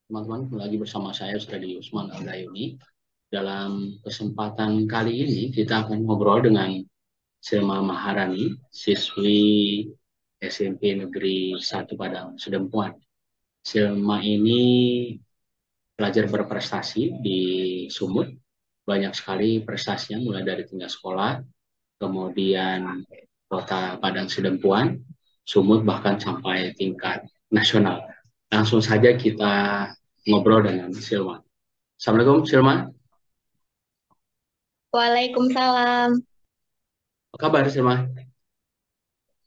Teman-teman, lagi bersama saya Ustadz Usman Al-Gayuni. Dalam kesempatan kali ini kita akan ngobrol dengan Selma Maharani, siswi SMP Negeri 1 Padang Sidempuan. Selma ini pelajar berprestasi di Sumut, banyak sekali prestasinya mulai dari tingkat sekolah, kemudian Kota Padang Sidempuan, Sumut bahkan sampai tingkat nasional. Langsung saja kita ngobrol dengan Silma. Assalamualaikum Silma, Waalaikumsalam. apa kabar Silma?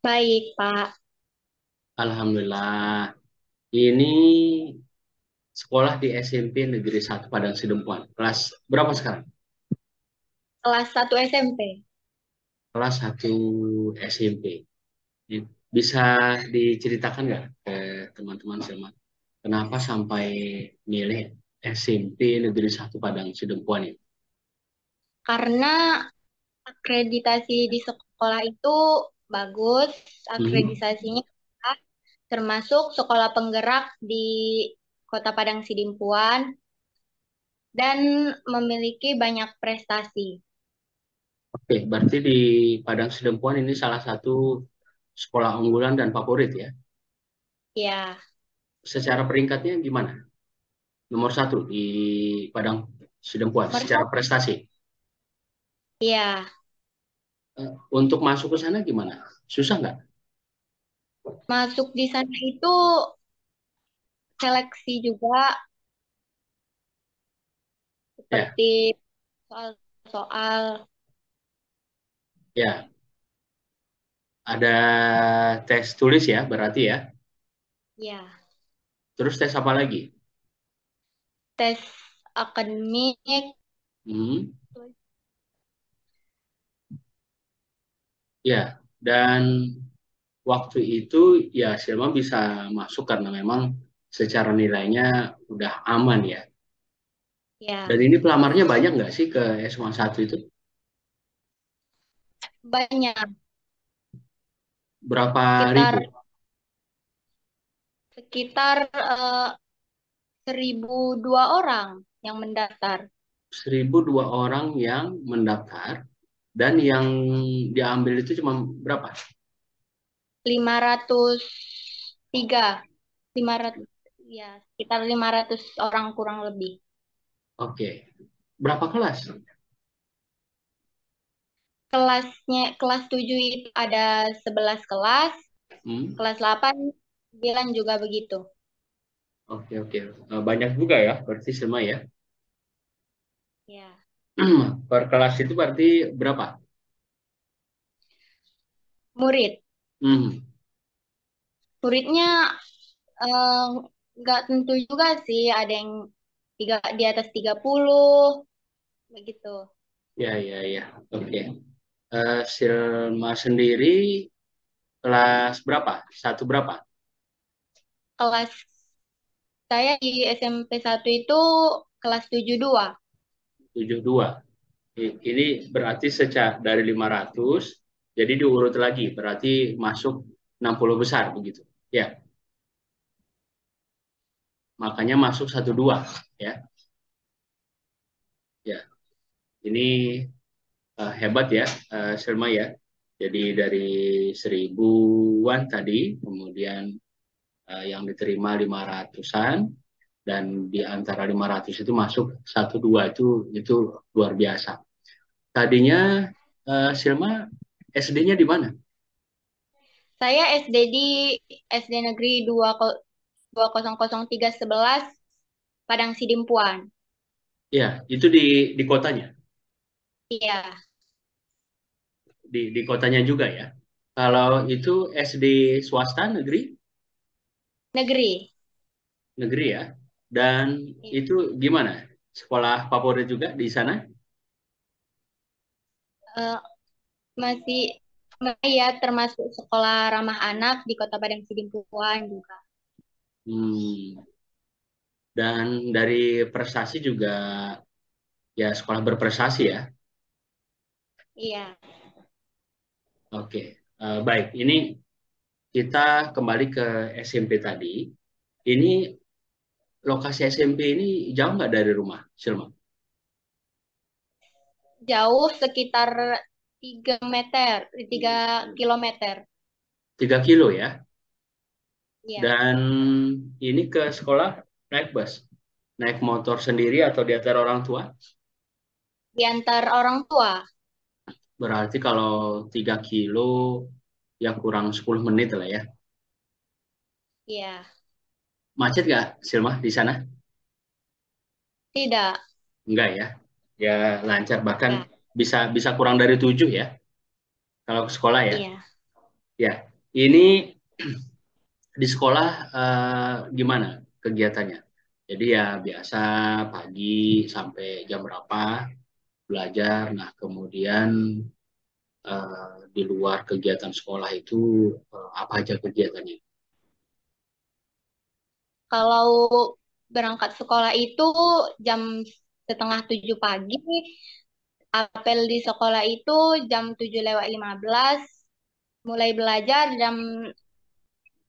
Baik, Pak. Alhamdulillah. Ini sekolah di SMP Negeri 1 Padang Sidempuan. Kelas berapa sekarang? Kelas 1 SMP. Kelas 1 SMP. Bisa diceritakan nggak ke teman-teman Silma? Kenapa sampai milih SMP Negeri 1 Padang Sidempuan ini? Karena akreditasi di sekolah itu bagus, Hmm, akreditasinya termasuk sekolah penggerak di Kota Padang Sidimpuan dan memiliki banyak prestasi. Oke, berarti di Padang Sidempuan ini salah satu sekolah unggulan dan favorit ya. Ya, Secara peringkatnya gimana? Nomor 1 di Padang Sidempuan nomor secara satu. prestasi. Ya, Untuk masuk ke sana gimana? Susah nggak? masuk di sana itu seleksi juga Ya, seperti soal-soal. ya. Ada tes tulis ya, berarti ya. Ya, Terus tes apa lagi? tes akademik. Hmm, ya. Dan waktu itu ya Silma bisa masuk karena memang secara nilainya udah aman ya. Dan Ya, ini pelamarnya banyak nggak sih ke S1 itu? banyak. Berapa sekitar ribu? sekitar 1.002 orang yang mendaftar. 1.002 orang yang mendaftar dan yang diambil itu cuma berapa? 503, 500, ya, sekitar 500 orang kurang lebih. Oke. Berapa kelas? Kelas 7 itu ada 11 kelas, Hmm, kelas 8, 9 juga begitu. oke, oke. Banyak juga ya, berarti semua ya. Ya. Per kelas itu berarti berapa? Murid. Hmm, Muridnya eh, nggak tentu juga sih, ada yang di atas 30 begitu. ya, ya, ya. Oke. Silma sendiri kelas berapa? Satu berapa? Kelas Saya di SMP 1 itu kelas 72. 72. Ini berarti dari 500, jadi diurut lagi, berarti masuk 60 besar begitu. Ya, makanya masuk 12 ya. Ya, ini hebat ya, Selma ya. Jadi dari 1.000-an tadi, kemudian yang diterima 500-an, dan di antara 500 itu masuk 1 2 itu luar biasa. Tadinya Selma SD-nya di mana? Saya SD di SD Negeri 2000311 Padang Sidimpuan. Ya, itu di kotanya, Iya, di kotanya juga ya. Kalau itu SD swasta negeri, negeri. negeri ya. Dan itu gimana? Sekolah favorit juga di sana? Eh, Masih ya termasuk sekolah ramah anak di Kota Padang Sidimpuan juga. Hmm. Dan dari prestasi juga ya sekolah berprestasi ya. Iya. Oke, baik. Ini kita kembali ke SMP tadi. Ini lokasi SMP ini jauh nggak dari rumah, Silma? Jauh sekitar 3 kilometer. 3 kilo ya. Iya, Dan ini ke sekolah naik bus, naik motor sendiri atau diantar orang tua. diantar orang tua. Berarti kalau 3 kilo ya kurang 10 menit lah ya. Iya, Macet nggak, Silma, di sana? tidak. Enggak ya. Ya lancar, bahkan Ya, bisa bisa kurang dari 7 ya kalau ke sekolah ya. iya. Ya, ini di sekolah gimana kegiatannya? Jadi ya biasa pagi sampai jam berapa belajar. Nah, kemudian di luar kegiatan sekolah itu apa aja kegiatannya? Kalau berangkat sekolah itu jam setengah 7 pagi, apel di sekolah itu jam 7:15, mulai belajar jam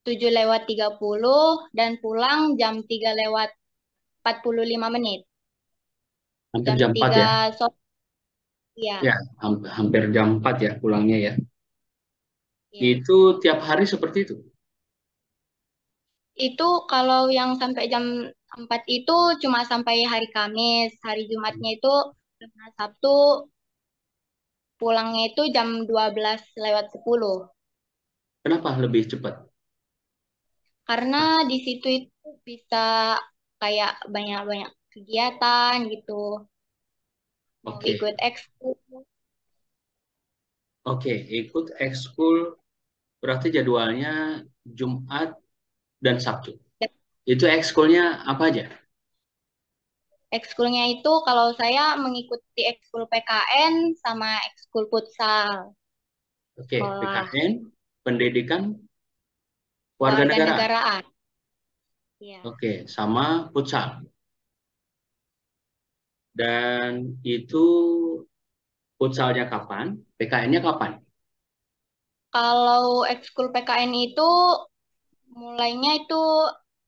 7:30, dan pulang jam 3:45. Hampir Jam jam 4 3 ya? sore, ya. Ya, hampir jam 4 ya pulangnya ya. Ya. Itu tiap hari seperti itu. Itu kalau yang sampai jam 4 itu cuma sampai hari Kamis. Hari Jumatnya itu karena Sabtu pulangnya itu jam 12:10. Kenapa lebih cepat? Karena di situ itu bisa kayak banyak-banyak kegiatan gitu. Mau Oke, ikut ekskul. oke, ikut ekskul berarti jadwalnya Jumat dan Sabtu. Itu ekskulnya apa aja? Ekskulnya itu kalau saya mengikuti ekskul PKN sama ekskul futsal Oke, sekolah PKN, pendidikan, warga negara. kewarganegaraan. Ya. Oke, sama futsal. Dan itu futsalnya kapan? PKN-nya kapan? Kalau ekskul PKN itu mulainya itu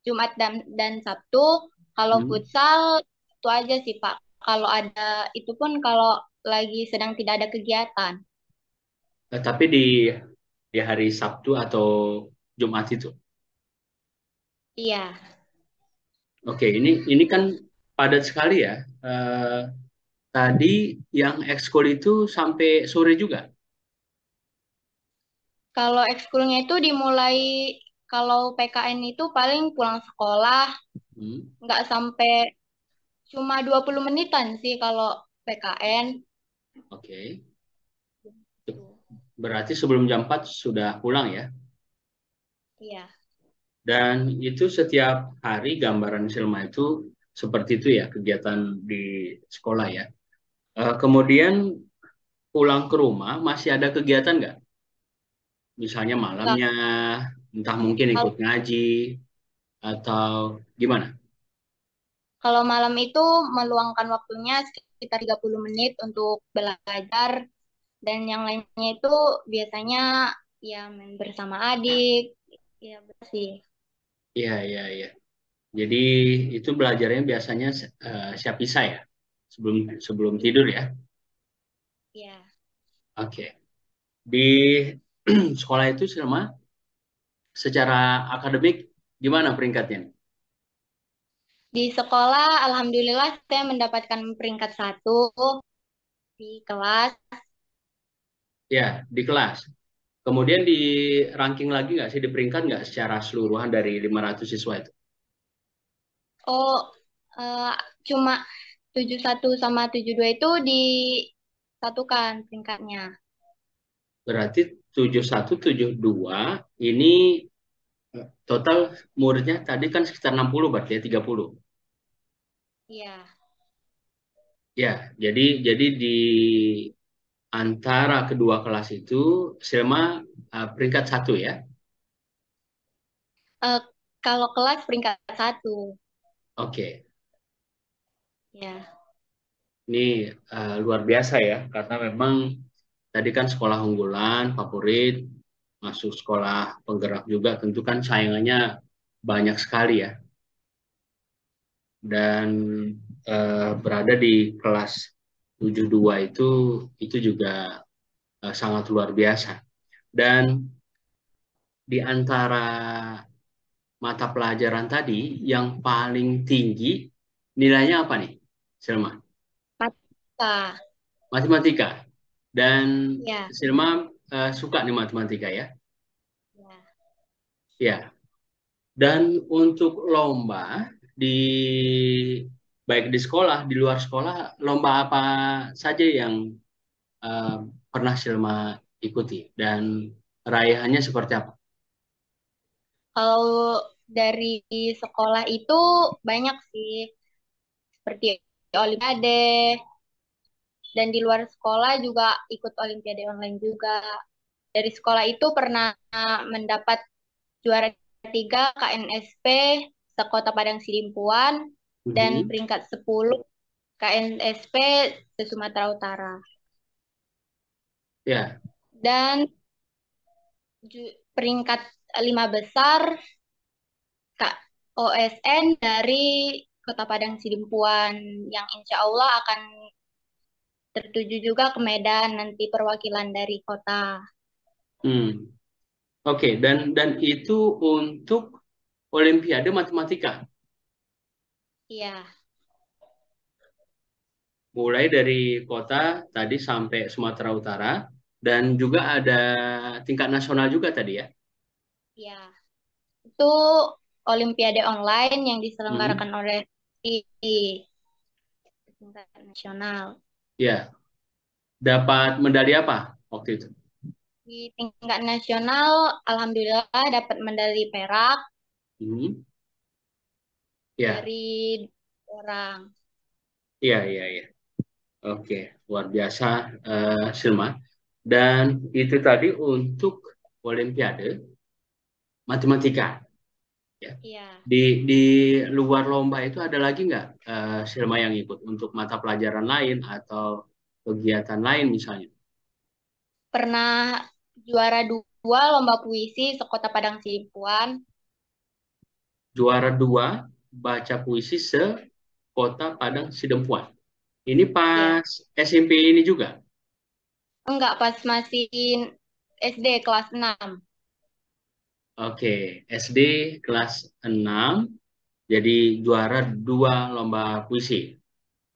Jumat dan Sabtu. Kalau Hmm. futsal itu aja sih Pak. Kalau ada itu pun kalau lagi sedang tidak ada kegiatan. Tapi di hari Sabtu atau Jumat itu. Iya. Oke, ini kan padat sekali ya. Tadi yang ekskul itu sampai sore juga. Kalau ekskulnya itu dimulai kalau PKN itu paling pulang sekolah Hmm. nggak sampai cuma 20 menitan sih kalau PKN. Oke. Berarti sebelum jam 4 sudah pulang ya. Iya. Dan itu setiap hari gambaran Silma itu seperti itu ya kegiatan di sekolah ya. Kemudian pulang ke rumah masih ada kegiatan nggak? Misalnya Enggak. malamnya, entah mungkin Kalau ikut ngaji atau gimana? kalau malam itu meluangkan waktunya sekitar 30 menit untuk belajar. Dan yang lainnya itu biasanya ya main bersama adik. Ya betul sih. Iya, iya, iya. Jadi itu belajarnya biasanya siap bisa ya, sebelum sebelum tidur ya. Ya. Oke. Di sekolah itu Silma secara akademik gimana peringkatnya? Di sekolah, alhamdulillah saya mendapatkan peringkat 1 di kelas. Ya, di kelas. Kemudian di ranking lagi nggak sih, di peringkat nggak secara keseluruhan dari 500 siswa itu? Oh, eh, cuma 71 sama 72 itu disatukan peringkatnya. Berarti 71, 72 ini total muridnya tadi kan sekitar 60 berarti ya, 30. Iya. Ya, jadi di antara kedua kelas itu Selma peringkat 1 ya. Eh, kalau kelas peringkat 1. Oke, Ya. ini luar biasa ya, karena memang tadi kan sekolah unggulan, favorit, masuk sekolah penggerak juga, tentu kan saingannya banyak sekali ya. dan berada di kelas 72 itu juga sangat luar biasa. Dan di antara mata pelajaran tadi yang paling tinggi nilainya apa nih, Selma? Matematika. Matematika. Dan Ya, Selma suka nih matematika ya? ya. Ya. Dan untuk lomba di baik di sekolah, di luar sekolah, lomba apa saja yang eh, pernah Selma ikuti dan raihannya seperti apa? Kalau dari sekolah itu banyak sih, seperti Olimpiade, dan di luar sekolah juga ikut Olimpiade online juga. Dari sekolah itu pernah mendapat juara 3 KNSP sekota Padang Sidimpuan dan Mhm. peringkat 10 KNSP se Sumatera Utara. Ya. Dan peringkat 5 besar Kak OSN dari Kota Padang Sidimpuan yang insya Allah akan tertuju juga ke Medan nanti perwakilan dari kota. Hmm. Oke, dan itu untuk Olimpiade Matematika, Iya, mulai dari kota tadi sampai Sumatera Utara, dan juga ada tingkat nasional juga tadi ya. iya. Itu Olimpiade online yang Hmm. diselenggarakan oleh di tingkat nasional. Ya, dapat medali apa waktu itu? Di tingkat nasional, alhamdulillah dapat medali perak Hmm. Ya, dari orang. iya, iya, iya. Oke, luar biasa, Silma. Dan itu tadi untuk Olimpiade Matematika. Ya. Iya, Di luar lomba itu ada lagi nggak Silma yang ikut untuk mata pelajaran lain atau kegiatan lain misalnya? pernah juara 2 lomba puisi sekota Padang Sidimpuan. Juara 2 baca puisi se Kota Padang Sidempuan. Ini Ya, pas SMP ini juga. enggak pas masih SD kelas 6. Oke, SD kelas 6 jadi juara 2 lomba puisi.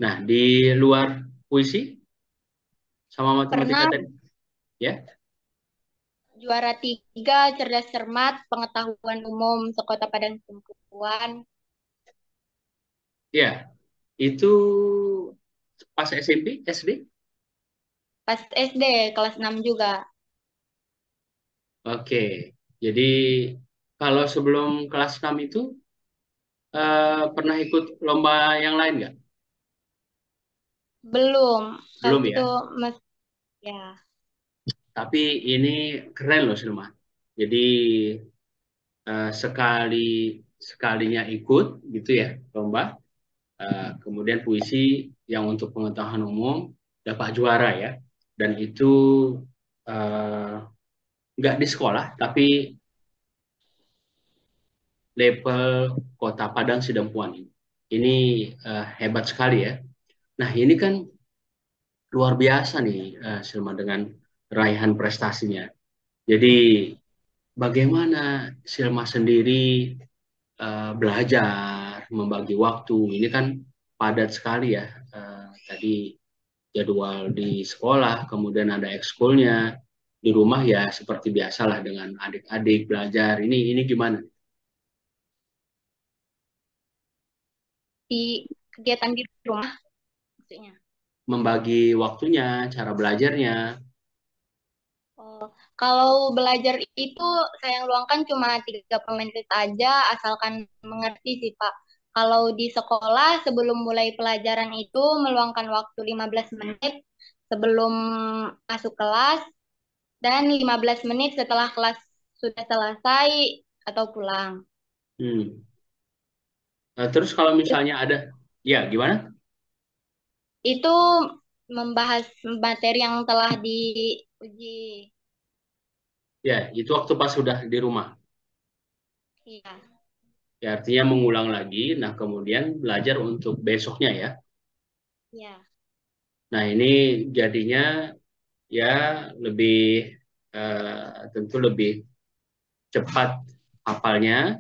Nah, di luar puisi sama matematika Pernah tadi, ya? juara 3 cerdas cermat pengetahuan umum sekota Padang Sidimpuan. Ya, itu pas SMP, SD? Pas SD kelas 6 juga. Oke, jadi kalau sebelum kelas 6 itu pernah ikut lomba yang lain nggak? Belum. Saat Belum itu ya, Mas ya. tapi ini keren loh Silma. Jadi sekali sekalinya ikut gitu ya lomba, kemudian puisi yang untuk pengetahuan umum dapat juara ya, dan itu eh, nggak di sekolah tapi level Kota Padang Sidempuan ini. Ini hebat sekali ya. Nah, ini kan luar biasa nih, Silma, dengan raihan prestasinya. Jadi, bagaimana Silma sendiri belajar, membagi waktu? Ini kan padat sekali ya. Tadi jadwal di sekolah, kemudian ada ekskulnya. Di rumah ya seperti biasalah dengan adik-adik belajar. Ini gimana? Di kegiatan di rumah maksudnya. Membagi waktunya, cara belajarnya. Oh, kalau belajar itu saya luangkan cuma 30 menit aja asalkan mengerti sih Pak. Kalau di sekolah sebelum mulai pelajaran itu meluangkan waktu 15 menit sebelum masuk kelas dan 15 menit setelah kelas sudah selesai atau pulang. Hmm. Terus kalau misalnya ada, ya gimana? Itu membahas materi yang telah diuji. Ya, itu waktu pas sudah di rumah. Iya. Ya, artinya mengulang lagi. Nah, kemudian belajar untuk besoknya ya. Ya, Nah, ini jadinya ya lebih tentu lebih cepat hafalnya.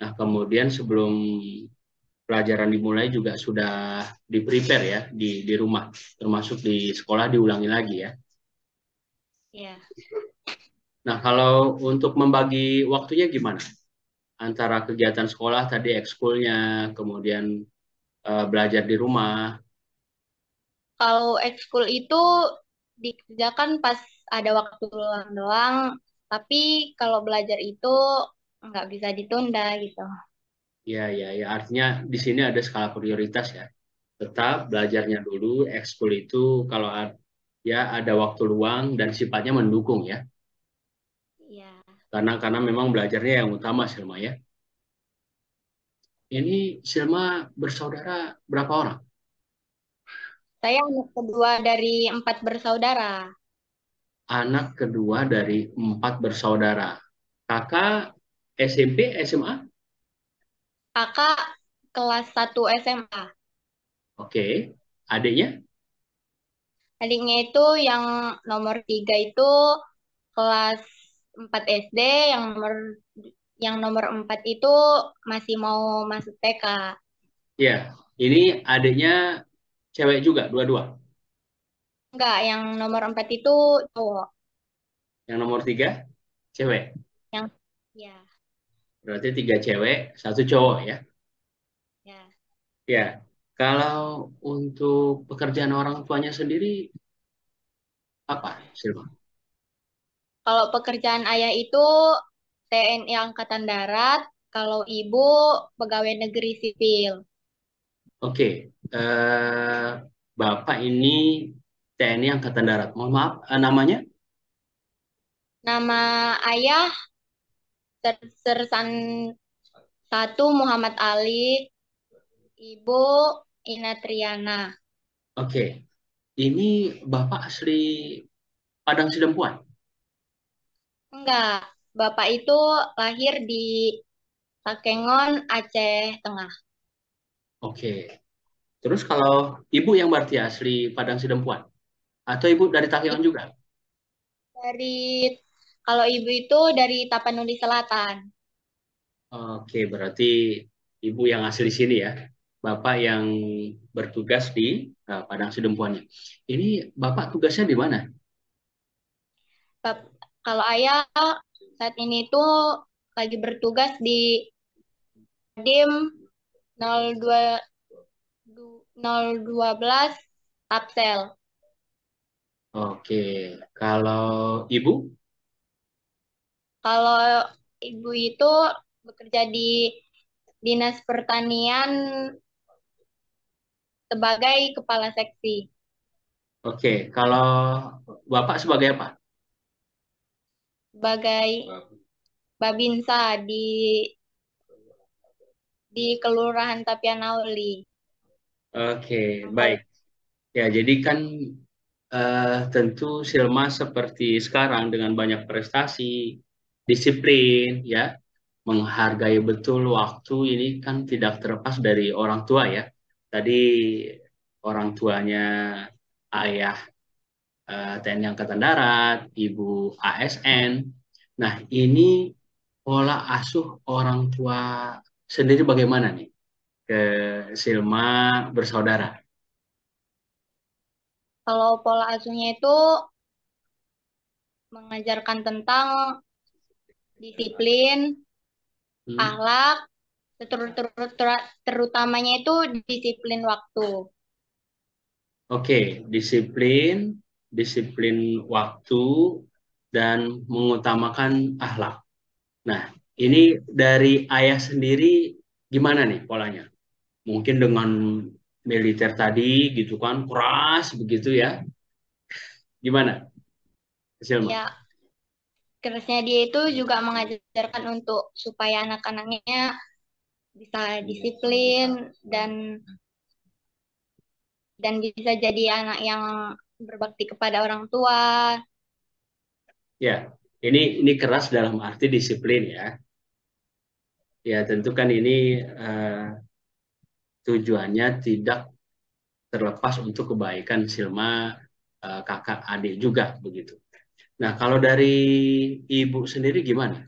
Nah, kemudian sebelum pelajaran dimulai juga sudah di-prepare ya di rumah, termasuk di sekolah diulangi lagi ya. ya. Nah, kalau untuk membagi waktunya gimana? Antara kegiatan sekolah tadi ekskulnya, kemudian belajar di rumah. Kalau ekskul itu dikerjakan pas ada waktu luang doang, tapi kalau belajar itu nggak bisa ditunda gitu. Ya, ya, ya. Artinya di sini ada skala prioritas ya. Tetap belajarnya dulu, ekskul itu kalau ya ada waktu luang dan sifatnya mendukung ya. Iya. Karena memang belajarnya yang utama Silma ya. Ini Silma bersaudara berapa orang? Saya anak kedua dari 4 bersaudara. Anak kedua dari 4 bersaudara. Kakak SMP, SMA? Kakak kelas 1 SMA. Oke. Adiknya? Adiknya itu yang nomor 3 itu kelas 4 SD, yang nomor 4 itu masih mau masuk TK. Ya. Ini adiknya cewek juga, dua-dua. Enggak, yang nomor 4 itu cowok. Yang nomor 3, cewek. Yang ya, Berarti 3 cewek, 1 cowok ya. ya. Ya, kalau untuk pekerjaan orang tuanya sendiri apa, Silva? Kalau pekerjaan ayah itu TNI Angkatan Darat, kalau ibu pegawai negeri sipil. Oke, Bapak ini TNI Angkatan Darat. Mohon maaf, namanya? Nama ayah Sersan 1 Muhammad Ali, ibu Ina Triana. Oke, ini Bapak asli Padang Sidempuan. Enggak, bapak itu lahir di Takengon, Aceh Tengah. Oke, terus kalau Ibu yang berarti asli Padang Sidempuan? Atau Ibu dari Takengon I- juga? Dari kalau ibu itu dari Tapanuli Selatan. Oke, berarti Ibu yang asli sini ya. Bapak yang bertugas di Padang Sidempuannya. Ini Bapak tugasnya di mana? Bap- Kalau ayah saat ini tuh lagi bertugas di Dim 02 012 Tapsel. Oke, kalau Ibu? Kalau ibu itu bekerja di Dinas Pertanian sebagai kepala seksi, Oke, kalau Bapak sebagai apa? sebagai Babinsa di Kelurahan Tapianauli. Oke, Angkol. baik. Ya, jadi kan tentu Silma seperti sekarang dengan banyak prestasi, disiplin, ya, menghargai betul waktu ini kan tidak terlepas dari orang tua ya. Tadi orang tuanya ayah TNI Angkatan Darat, ibu ASN. Nah, ini pola asuh orang tua sendiri bagaimana nih ke Silma bersaudara? Kalau pola asuhnya itu mengajarkan tentang disiplin, Hmm. akhlak, terutamanya itu disiplin waktu. Oke, disiplin, disiplin waktu, dan mengutamakan akhlak. Nah, ini Ya. dari ayah sendiri gimana nih polanya? Mungkin dengan militer tadi gitu kan, keras begitu ya. Gimana, Silma? Ya, kerasnya dia itu juga mengajarkan untuk supaya anak-anaknya bisa disiplin dan bisa jadi anak yang berbakti kepada orang tua. Ya, ini keras dalam arti disiplin ya. Ya tentu kan ini tujuannya tidak terlepas untuk kebaikan Silma, kakak adik juga begitu. Nah, kalau dari ibu sendiri gimana?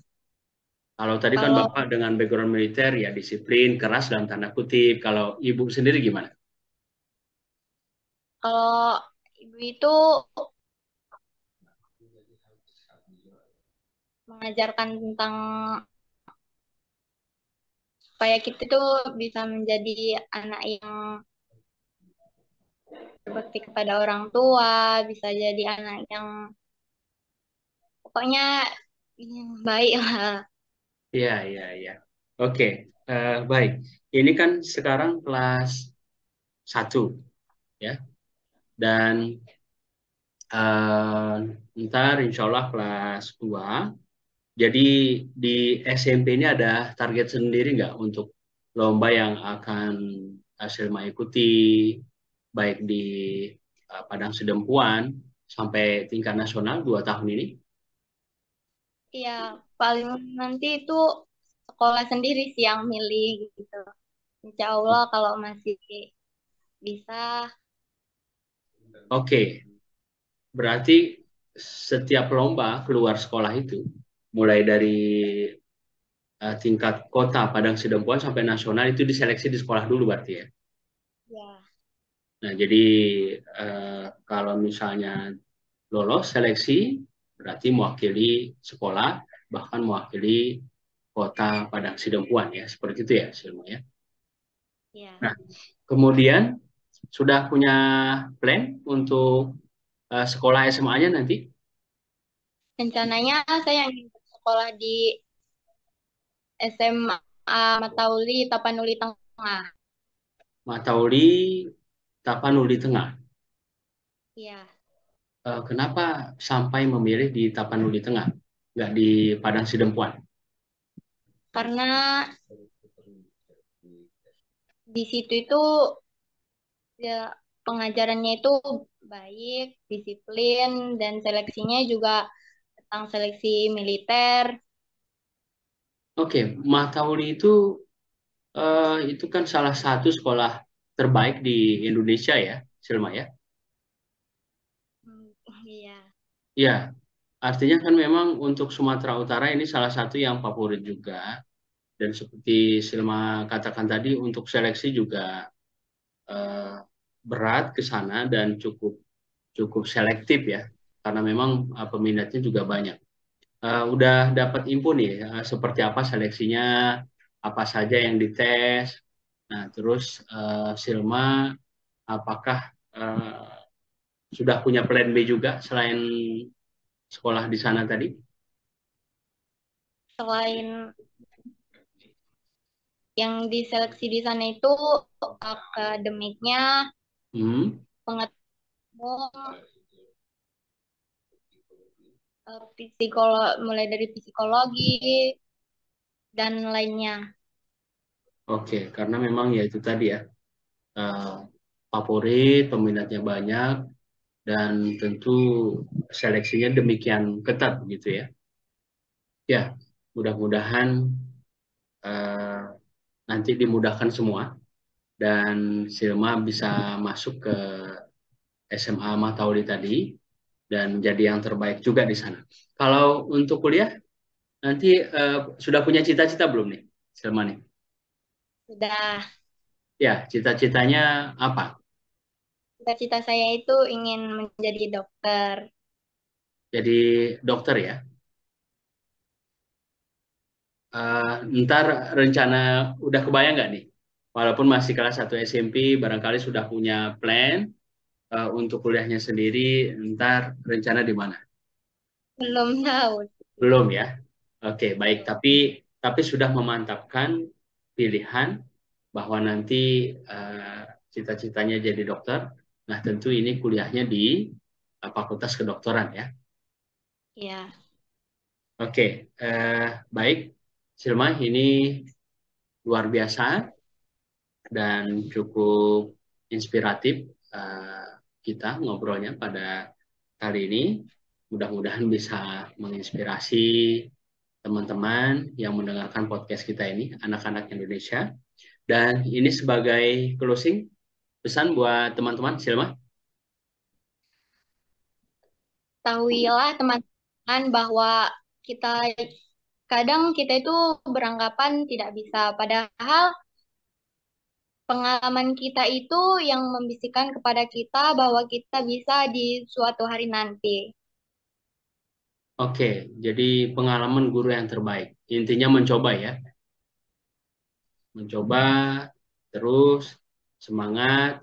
Kalau tadi kan Kalau Bapak dengan background militer ya disiplin, keras dalam tanda kutip. Kalau ibu sendiri gimana? kalau ibu itu mengajarkan tentang supaya kita tuh bisa menjadi anak yang berbakti kepada orang tua, bisa jadi anak yang pokoknya yang baik lah. Iya, iya, iya. Oke, baik. Ini kan sekarang kelas 1 ya. Dan eh, ntar insya Allah kelas 2. Jadi di SMP ini ada target sendiri nggak untuk lomba yang akan Silma ikuti, baik di Padang Sidempuan sampai tingkat nasional 2 tahun ini? Iya, paling nanti itu sekolah sendiri sih yang milih gitu. Insya Allah kalau masih bisa, Oke, berarti setiap lomba keluar sekolah itu, mulai dari tingkat kota Padang Sidempuan sampai nasional itu diseleksi di sekolah dulu berarti ya. ya, Nah, jadi kalau misalnya lolos seleksi, berarti mewakili sekolah, bahkan mewakili kota Padang Sidempuan ya, seperti itu ya, Silma ya. ya. Nah, kemudian sudah punya plan untuk sekolah SMA-nya nanti? Rencananya saya ingin sekolah di SMA Matauli Tapanuli Tengah. Matauli, Tapanuli Tengah. Iya, Kenapa sampai memilih di Tapanuli Tengah, nggak di Padang Sidempuan? karena di situ itu ya pengajarannya itu baik, disiplin, dan seleksinya juga tentang seleksi militer. Oke, Matauli itu kan salah satu sekolah terbaik di Indonesia ya, Silma ya. Hmm, iya, Ya, artinya kan memang untuk Sumatera Utara ini salah satu yang favorit juga. Dan seperti Silma katakan tadi, untuk seleksi juga eh, berat ke sana dan cukup cukup selektif ya, karena memang peminatnya juga banyak. Udah dapat info nih, seperti apa seleksinya, apa saja yang dites. Nah, terus Silma, apakah sudah punya plan B juga selain sekolah di sana tadi? selain yang diseleksi di sana itu akademiknya, Hmm, pengetahuan, mulai dari psikologi dan lainnya. oke, karena memang ya itu tadi ya, eh, favorit, peminatnya banyak, dan tentu seleksinya demikian ketat gitu ya. Ya, mudah-mudahan eh, nanti dimudahkan semua dan Silma bisa masuk ke SMA Matauli tadi dan menjadi yang terbaik juga di sana. Kalau untuk kuliah nanti sudah punya cita-cita belum nih, Silma nih? Sudah, Ya, cita-citanya apa? cita-cita saya itu ingin menjadi dokter. Jadi dokter ya. Ntar rencana udah kebayang nggak nih? Walaupun masih kelas 1 SMP, barangkali sudah punya plan untuk kuliahnya sendiri, ntar rencana di mana? Belum tahu. Belum ya? Oke, baik. Tapi sudah memantapkan pilihan bahwa nanti eh, cita-citanya jadi dokter. Nah, tentu ini kuliahnya di Fakultas Kedokteran ya. Ya, Oke, baik. Silma, ini luar biasa dan cukup inspiratif eh, kita ngobrolnya pada kali ini. Mudah-mudahan bisa menginspirasi teman-teman yang mendengarkan podcast kita ini, anak-anak Indonesia. Dan ini sebagai closing, pesan buat teman-teman, Silma. Ketahuilah teman-teman bahwa kita kadang kita itu beranggapan tidak bisa, padahal pengalaman kita itu yang membisikkan kepada kita bahwa kita bisa di suatu hari nanti. Oke, jadi pengalaman guru yang terbaik. Intinya mencoba ya. Mencoba terus semangat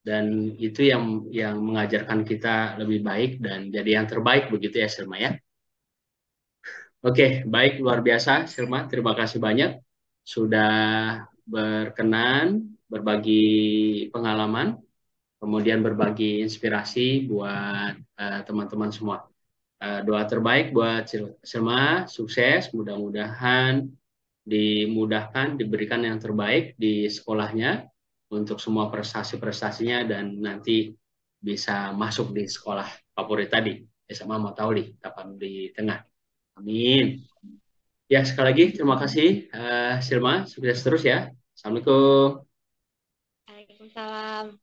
dan itu yang mengajarkan kita lebih baik dan jadi yang terbaik begitu ya Silma ya. Oke, baik luar biasa Silma. Terima kasih banyak sudah berkenan berbagi pengalaman, kemudian berbagi inspirasi buat teman-teman semua. Doa terbaik buat Silma, sukses, mudah-mudahan dimudahkan, diberikan yang terbaik di sekolahnya untuk semua prestasi-prestasinya dan nanti bisa masuk di sekolah favorit tadi, SMA Matauli, Tapan di Tengah. Amin. Ya, sekali lagi terima kasih Silma, sukses terus ya. Assalamualaikum. Waalaikumsalam.